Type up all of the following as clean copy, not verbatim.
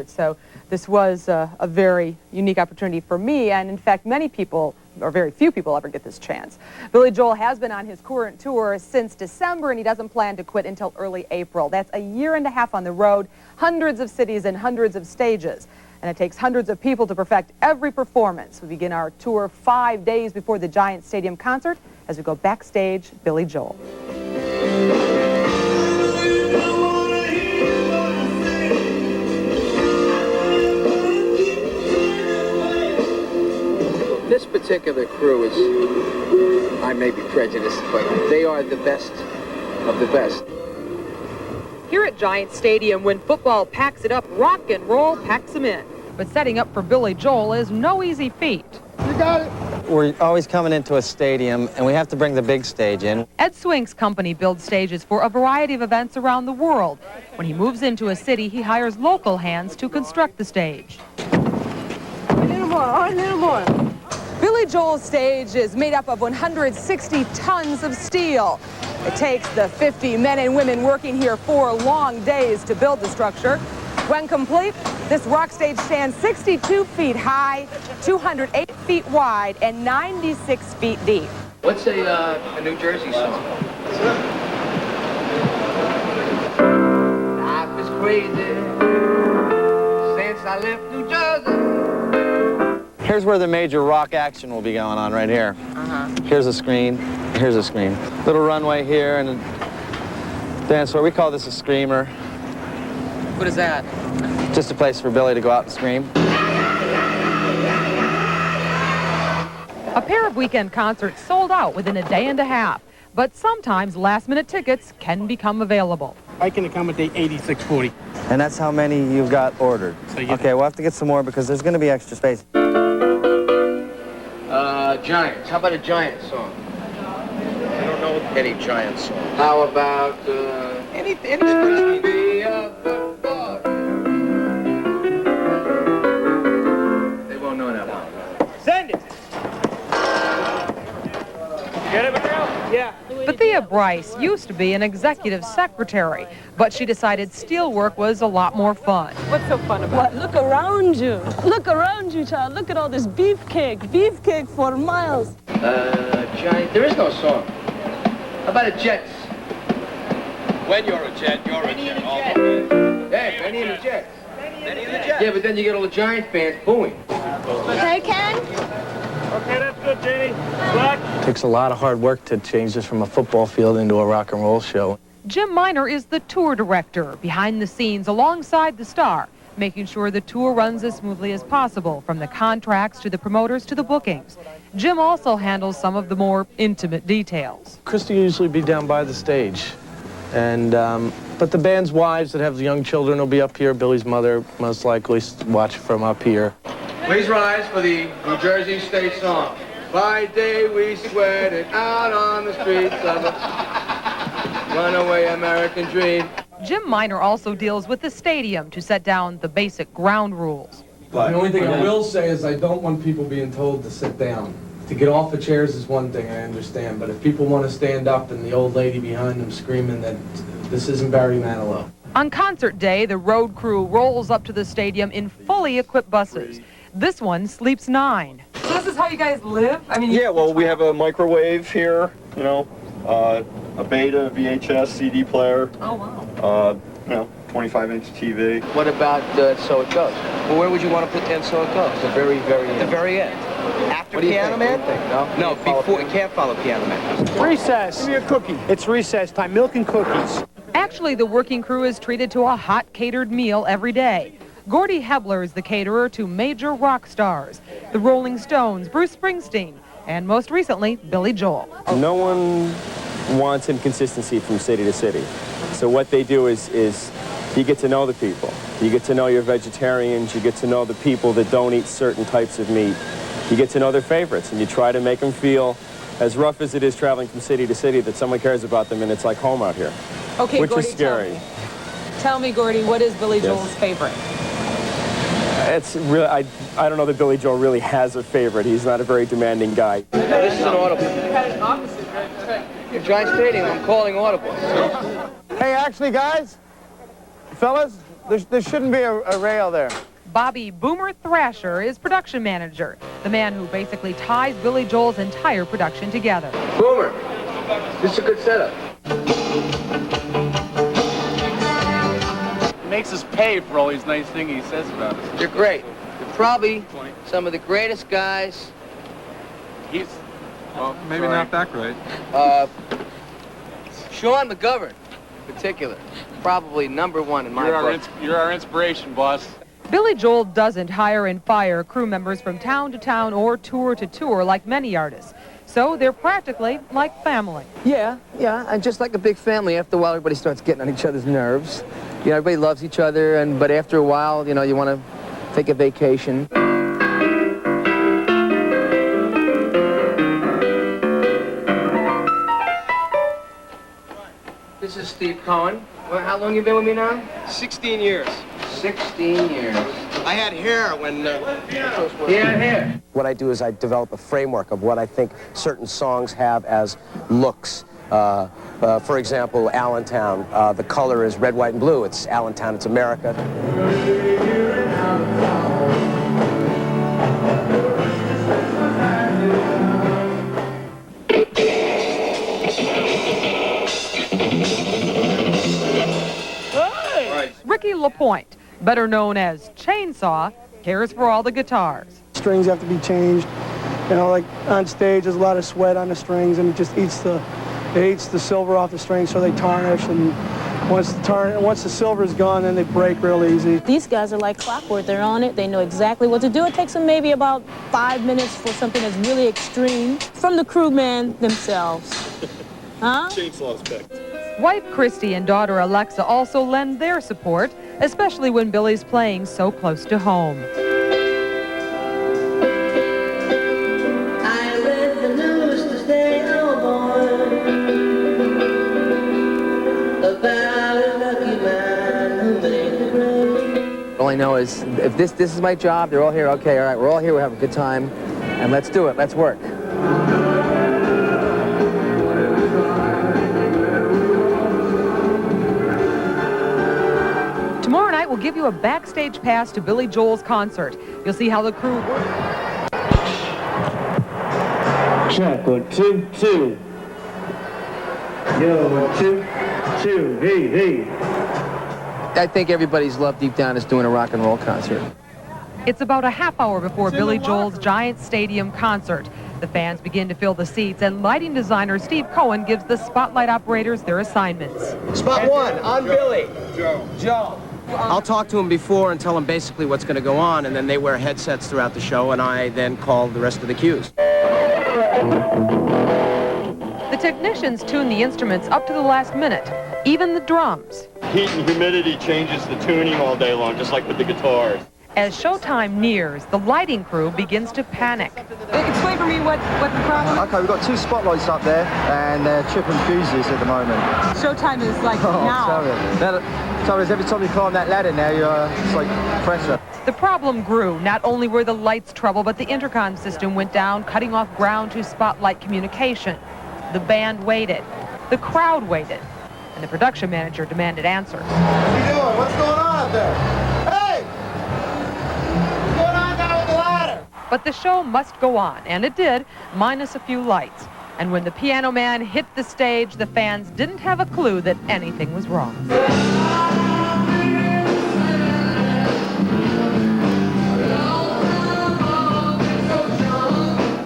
So this was a very unique opportunity for me, and in fact many people, or very few people, ever get this chance. Billy Joel has been on his current tour since December, and he doesn't plan to quit until early April. That's a year and a half on the road, hundreds of cities and hundreds of stages. And it takes hundreds of people to perfect every performance. We begin our tour 5 days before the Giant Stadium concert as we go backstage, Billy Joel. This particular crew is, I may be prejudiced, but they are the best of the best. Here at Giant Stadium, when football packs it up, rock and roll packs them in. But setting up for Billy Joel is no easy feat. You got it. We're always coming into a stadium, and we have to bring the big stage in. Ed Swink's company builds stages for a variety of events around the world. When he moves into a city, he hires local hands to construct the stage. A little more. Billy Joel's stage is made up of 160 tons of steel. It takes the 50 men and women working here 4 long days to build the structure. When complete, this rock stage stands 62 feet high, 208 feet wide, and 96 feet deep. What's a New Jersey song? Life is crazy since I left New Jersey. Here's where the major rock action will be going on, right here. Here's a screen, here's a screen. Little runway here and a dance floor. We call this a screamer. What is that? Just a place for Billy to go out and scream. A pair of weekend concerts sold out within a day and a half, but sometimes last-minute tickets can become available. I can accommodate 8640. And that's how many you've got ordered. So you Okay, we'll have to get some more because there's going to be extra space. Giants. How about a Giant song? I don't know any Giant song. How about anything? They won't know that one. Send it. Get it, Material? Yeah. Bethia Bryce used to be an executive secretary, but she decided steelwork was a lot more fun. What's so fun about it? Look around you. Look around you, child. Look at all this beefcake. Beefcake for miles. Giant. There is no song. How about a Jets? When you're a Jet, you're a Jet. Hey, Benny and the Jets. Benny and the Jets. Yeah, but then you get all the Giant fans booing. Okay, Ken? Okay, that's good, Janie. Black. It takes a lot of hard work to change this from a football field into a rock and roll show. Jim Miner is the tour director, behind the scenes alongside the star, making sure the tour runs as smoothly as possible, from the contracts to the promoters to the bookings. Jim also handles some of the more intimate details. Christie usually be down by the stage, and but the band's wives that have young children will be up here. Billy's mother most likely watch from up here. Please rise for the New Jersey State song. By day we sweated out on the streets of a runaway American dream. Jim Miner also deals with the stadium to set down the basic ground rules. The only thing I will say is I don't want people being told to sit down. To get off the chairs is one thing, I understand, but if people want to stand up and the old lady behind them screaming that this isn't Barry Manilow. On concert day, the road crew rolls up to the stadium in fully equipped buses. This one sleeps 9. So this is how you guys live? I mean, Yeah, well, we have a microwave here, you know, a Beta, VHS, CD player. Oh, wow. You know, 25-inch TV. What about So It Goes? Well, where would you want to put And So It Goes? The very, very end. The very end. After What do you Piano think? Man? What do you think? No? No, before. It can't follow Piano Man. Recess. Give me a cookie. It's recess time. Milk and cookies. Actually, the working crew is treated to a hot catered meal every day. Gordy Hebler is the caterer to major rock stars, the Rolling Stones, Bruce Springsteen, and most recently, Billy Joel. No one wants inconsistency from city to city. So what they do is you get to know the people. You get to know your vegetarians. You get to know the people that don't eat certain types of meat. You get to know their favorites, and you try to make them feel, as rough as it is traveling from city to city, that someone cares about them and it's like home out here. Okay, which Gordy, is scary. Tell me, Gordy, what is Billy Joel's favorite? It's really, I don't know that Billy Joel really has a favorite. He's not a very demanding guy. This is an audible. Giant Stadium, I'm calling audible. Hey, actually, guys, fellas, There shouldn't be a rail there. Bobby Boomer Thrasher is production manager, the man who basically ties Billy Joel's entire production together. Boomer, this is a good setup. Makes us pay for all these nice things he says about us. You're great. You're probably some of the greatest guys. Well, maybe not that great. Sean McGovern, in particular, probably #1 in my book. You're our inspiration, boss. Billy Joel doesn't hire and fire crew members from town to town or tour to tour like many artists. So they're practically like family. Yeah, and just like a big family, after a while everybody starts getting on each other's nerves. You know, everybody loves each other, but after a while, you know, you want to take a vacation. This is Steve Cohen. Well, how long you been with me now? 16 years. 16 years. I had hair when... Yeah, hair. What I do is I develop a framework of what I think certain songs have as looks. For example, Allentown, the color is red, white, and blue. It's Allentown, it's America. Ricky LaPointe, better known as Chainsaw, cares for all the guitars. Strings have to be changed. You know, like on stage, there's a lot of sweat on the strings, and it just eats the silver off the strings, so they tarnish. And once the silver is gone, then they break real easy. These guys are like clockwork. They're on it. They know exactly what to do. It takes them maybe about 5 minutes for something that's really extreme from the crewmen themselves. Huh? Chainsaw's back. Wife Christie and daughter Alexa also lend their support, especially when Billy's playing so close to home. I read the news today, oh boy, about a lucky man who made the grade. All I know is, if this is my job, they're all here, okay, all right, we're all here, we're having a good time, and let's do it, let's work. Tomorrow night, we'll give you a backstage pass to Billy Joel's concert. You'll see how the crew works. Check, 1, 2, 2. Yo, 1, 2, 2. Hey, hey. I think everybody's love deep down is doing a rock and roll concert. It's about a half hour before Billy Joel's giant stadium concert. The fans begin to fill the seats, and lighting designer Steve Cohen gives the spotlight operators their assignments. Spot 1, on Billy. Joe. I'll talk to them before and tell them basically what's going to go on, and then they wear headsets throughout the show, and I then call the rest of the cues. The technicians tune the instruments up to the last minute, even the drums. Heat and humidity changes the tuning all day long, just like with the guitars. As showtime nears, the lighting crew begins to panic. Explain for me what the problem is. Okay, we've got 2 spotlights up there, and they're tripping fuses at the moment. Showtime is like now. So every time you climb that ladder now, it's like pressure. The problem grew. Not only were the lights trouble, but the intercom system went down, cutting off ground to spotlight communication. The band waited. The crowd waited. And the production manager demanded answers. What are you doing? What's going on up there? Hey! What's going on down with the ladder? But the show must go on, and it did, minus a few lights. And when the piano man hit the stage, the fans didn't have a clue that anything was wrong.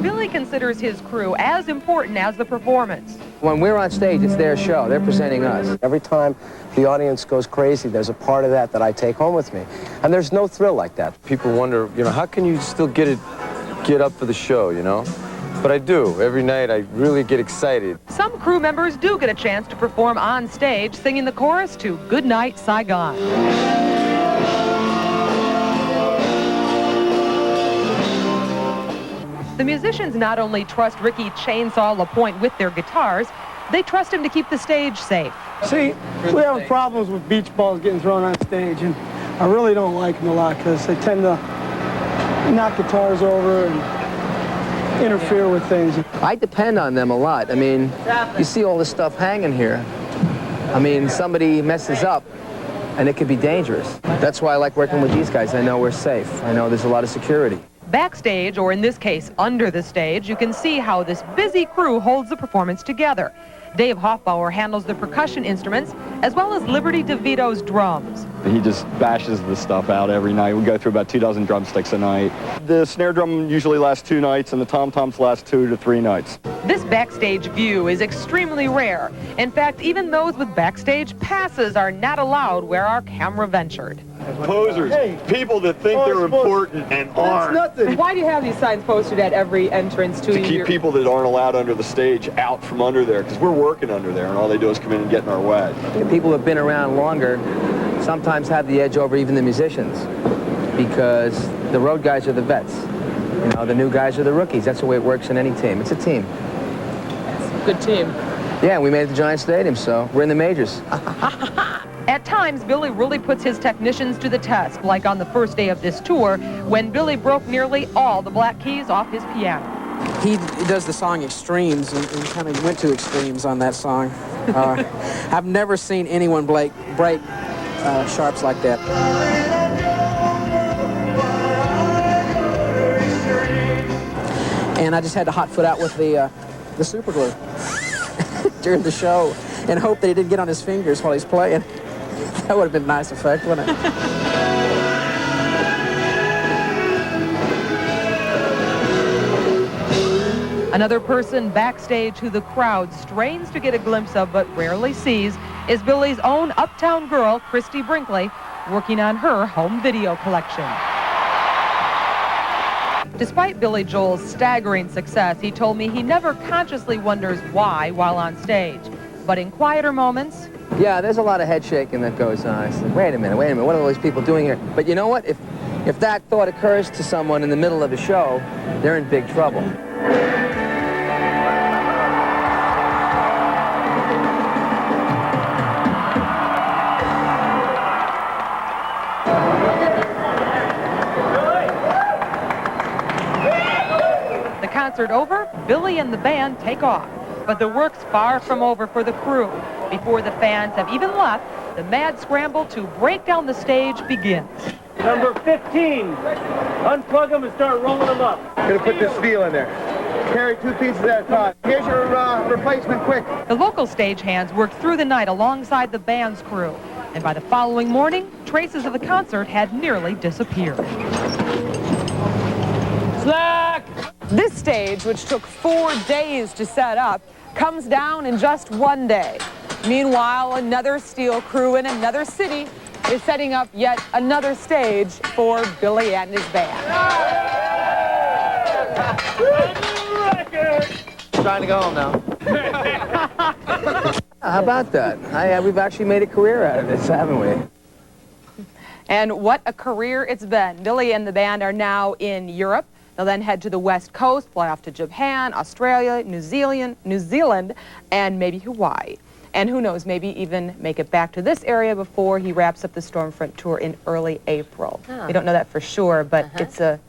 Billy considers his crew as important as the performance. When we're on stage, it's their show. They're presenting us. Every time the audience goes crazy, there's a part of that I take home with me. And there's no thrill like that. People wonder, how can you still get up for the show, But I do. Every night I really get excited. Some crew members do get a chance to perform on stage, singing the chorus to Goodnight Saigon. The musicians not only trust Ricky Chainsaw LaPointe with their guitars, they trust him to keep the stage safe. See, we have problems with beach balls getting thrown on stage, and I really don't like them a lot because they tend to knock guitars over and interfere with things. I depend on them a lot. I mean, you see all this stuff hanging here. I mean, somebody messes up, and it could be dangerous. That's why I like working with these guys. I know we're safe. I know there's a lot of security. Backstage, or in this case, under the stage, you can see how this busy crew holds the performance together. Dave Hoffbauer handles the percussion instruments, as well as Liberty DeVito's drums. He just bashes the stuff out every night. We go through about 2 dozen drumsticks a night. The snare drum usually lasts 2 nights, and the tom-toms last 2 to 3 nights. This backstage view is extremely rare. In fact, even those with backstage passes are not allowed where our camera ventured. Posers, people that think they're important and aren't. Nothing. Why do you have these signs posted at every entrance To keep people that aren't allowed under the stage out from under there, because we're working under there, and all they do is come in and get in our way. The people who have been around longer sometimes have the edge over even the musicians, because the road guys are the vets. You know, the new guys are the rookies. That's the way it works in any team. It's a team. It's a good team. Yeah, we made it to Giant Stadium, so we're in the majors. At times, Billy really puts his technicians to the test, like on the first day of this tour, when Billy broke nearly all the black keys off his piano. He does the song Extremes, and kind of went to extremes on that song. I've never seen anyone break sharps like that. And I just had to hot foot out with the super glue during the show and hope that he didn't get on his fingers while he's playing. That would have been a nice effect, wouldn't it? Another person backstage who the crowd strains to get a glimpse of but rarely sees is Billy's own Uptown Girl, Christie Brinkley, working on her home video collection. Despite Billy Joel's staggering success, he told me he never consciously wonders why while on stage. But in quieter moments... Yeah, there's a lot of head shaking that goes on. I said, wait a minute, what are all these people doing here? But you know what? If that thought occurs to someone in the middle of a show, they're in big trouble. The concert over, Billy and the band take off. But the work's far from over for the crew. Before the fans have even left, the mad scramble to break down the stage begins. Number 15, unplug them and start rolling them up. Gonna put this steel in there. Carry 2 pieces at a time. Here's your replacement, quick. The local stagehands worked through the night alongside the band's crew. And by the following morning, traces of the concert had nearly disappeared. Slack! This stage, which took 4 days to set up, comes down in just 1 day. Meanwhile, another steel crew in another city is setting up yet another stage for Billy and his band. Trying to go home now. How about that? We've actually made a career out of this, haven't we? And what a career it's been. Billy and the band are now in Europe. They'll then head to the West Coast, fly off to Japan, Australia, New Zealand, and maybe Hawaii. And who knows, maybe even make it back to this area before he wraps up the Stormfront tour in early April. Oh. We don't know that for sure, but it's a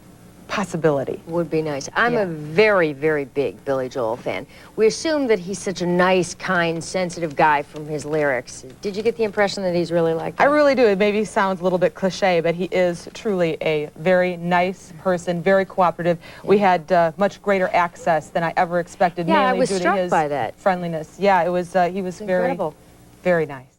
possibility. Would be nice. I'm a very, very big Billy Joel fan. We assume that he's such a nice, kind, sensitive guy from his lyrics. Did you get the impression that he's really like that? I really do. It maybe sounds a little bit cliche, but he is truly a very nice person, very cooperative. We had much greater access than I ever expected, Yeah, I mainly was due struck to his by that. friendliness. Yeah, it was. He was very, Incredible. very nice.